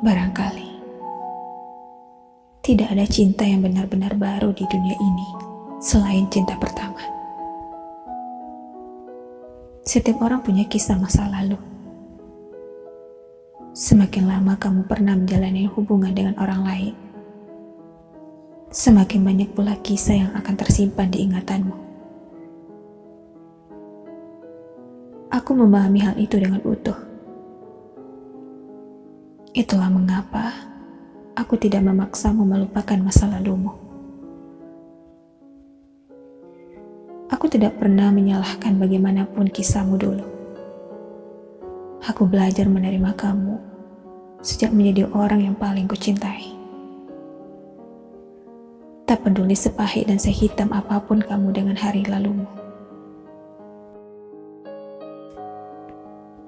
Barangkali tidak ada cinta yang benar-benar baru di dunia ini selain cinta pertama. Setiap orang punya kisah masa lalu. Semakin lama kamu pernah menjalani hubungan dengan orang lain, semakin banyak pula kisah yang akan tersimpan di ingatanmu. Aku memahami hal itu dengan utuh. Itulah mengapa aku tidak memaksamu melupakan masa lalumu. Aku tidak pernah menyalahkan bagaimanapun kisahmu dulu. Aku belajar menerima kamu sejak menjadi orang yang paling kucintai. Tak peduli sepahit dan sehitam apapun kamu dengan hari lalumu.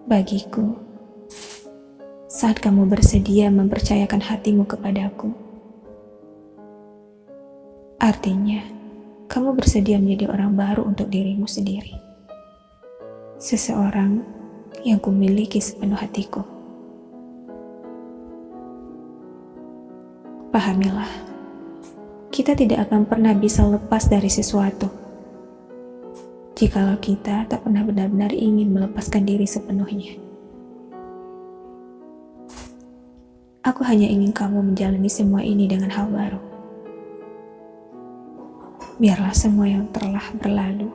Bagiku, saat kamu bersedia mempercayakan hatimu kepadaku, artinya kamu bersedia menjadi orang baru untuk dirimu sendiri. Seseorang yang kumiliki sepenuh hatiku. Pahamilah, kita tidak akan pernah bisa lepas dari sesuatu jikalau kita tak pernah benar-benar ingin melepaskan diri sepenuhnya. Aku hanya ingin kamu menjalani semua ini dengan hal baru. Biarlah semua yang telah berlalu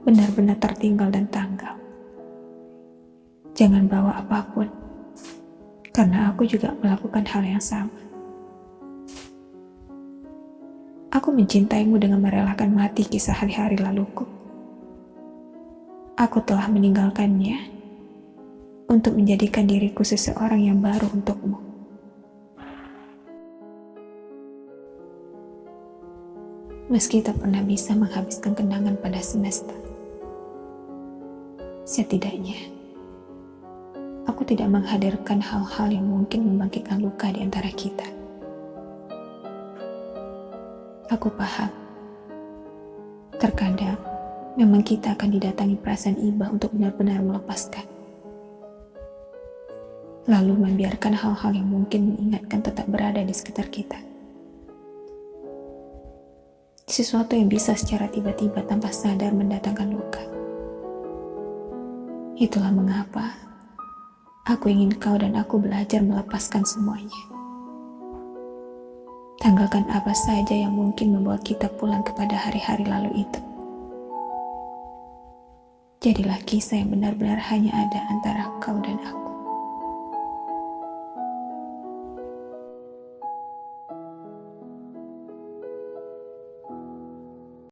benar-benar tertinggal dan tanggal. Jangan bawa apapun, karena aku juga melakukan hal yang sama. Aku mencintaimu dengan merelakan mati kisah hari-hari laluku. Aku telah meninggalkannya untuk menjadikan diriku seseorang yang baru untukmu. Meski tak pernah bisa menghabiskan kenangan pada semesta, setidaknya aku tidak menghadirkan hal-hal yang mungkin membangkitkan luka di antara kita. Aku paham, terkadang memang kita akan didatangi perasaan iba untuk benar-benar melepaskan, lalu membiarkan hal-hal yang mungkin mengingatkan tetap berada di sekitar kita. Sesuatu yang bisa secara tiba-tiba tanpa sadar mendatangkan luka. Itulah mengapa aku ingin kau dan aku belajar melepaskan semuanya. Tanggalkan apa saja yang mungkin membawa kita pulang kepada hari-hari lalu itu. Jadilah kisah yang benar-benar hanya ada antara kau dan